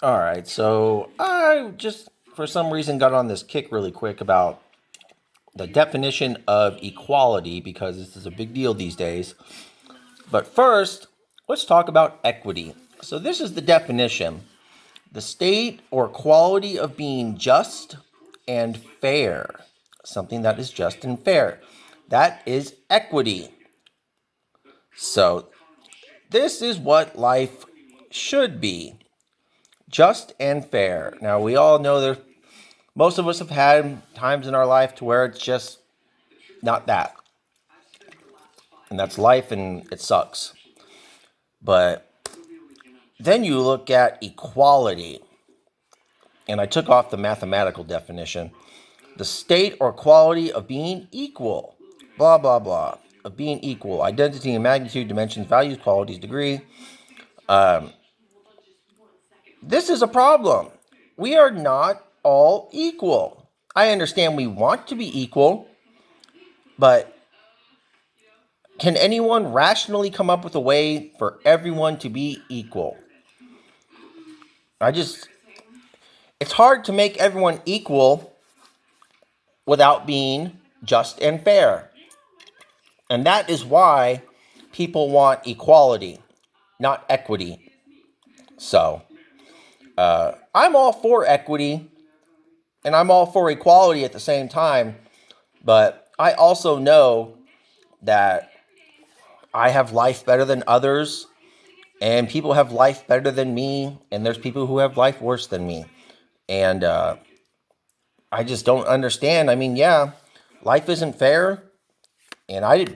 All right, so I just for some reason got on this kick really quick about the definition of equality because this is a big deal these days. But first, let's talk about equity. So, this is the definition: the state or quality of being just and fair. Something that is just and fair. That is equity. So, this is what life should be: just and fair. Now, we all know that most of us have had times in our life to where it's just not that. And that's life and it sucks. But then you look at equality. And I took off the mathematical definition: the state or quality of being equal. Blah, blah, blah. Of being equal. Identity and magnitude, dimensions, values, qualities, degree. This is a problem. We are not all equal. I understand we want to be equal, but can anyone rationally come up with a way for everyone to be equal? It's hard to make everyone equal without being just and fair. And that is why people want equality, not equity. So, I'm all for equity and I'm all for equality at the same time. But I also know that I have life better than others, and people have life better than me, and there's people who have life worse than me. And I just don't understand. I mean, yeah, life isn't fair. And I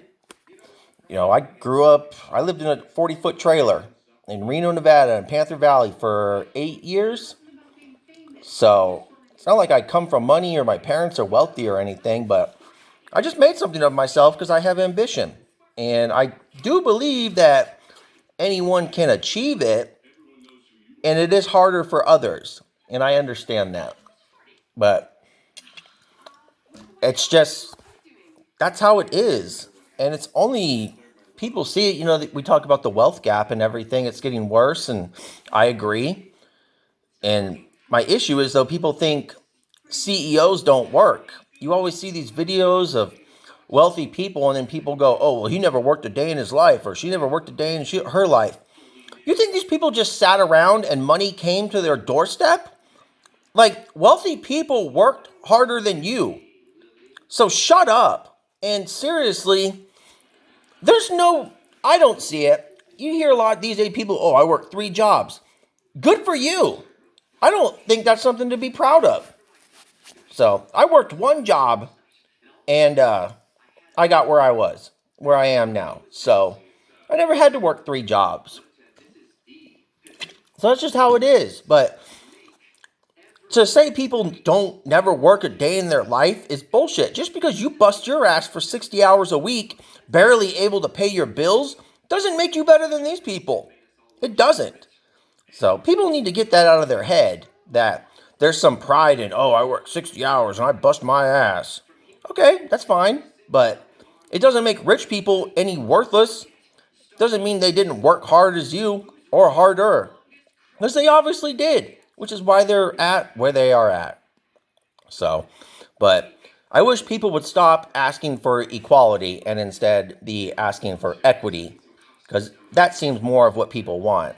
grew up, I lived in a 40-foot trailer in Reno, Nevada, in Panther Valley for 8 years. So it's not like I come from money or my parents are wealthy or anything, but I just made something of myself because I have ambition. And I do believe that anyone can achieve it, and it is harder for others. And I understand that. But it's just, that's how it is. And it's only, people see it, we talk about the wealth gap and everything. It's getting worse, and I agree. And my issue is, though, people think CEOs don't work. You always see these videos of wealthy people, and then people go, oh, well, he never worked a day in his life, or she never worked a day in her life. You think these people just sat around and money came to their doorstep? Like, wealthy people worked harder than you. So shut up. And seriously, I don't see it. You hear a lot these days, people, oh, I work 3 jobs. Good for you. I don't think that's something to be proud of. So I worked 1 job, and I got where I am now. So I never had to work 3 jobs. So that's just how it is. But to say people don't never work a day in their life is bullshit. Just because you bust your ass for 60 hours a week, barely able to pay your bills, doesn't make you better than these people. It doesn't. So people need to get that out of their head, that there's some pride in, oh, I work 60 hours and I bust my ass. Okay, that's fine. But it doesn't make rich people any worthless. Doesn't mean they didn't work hard as you or harder. Because they obviously did, which is why they're at where they are at. So, but I wish people would stop asking for equality and instead be asking for equity, because that seems more of what people want.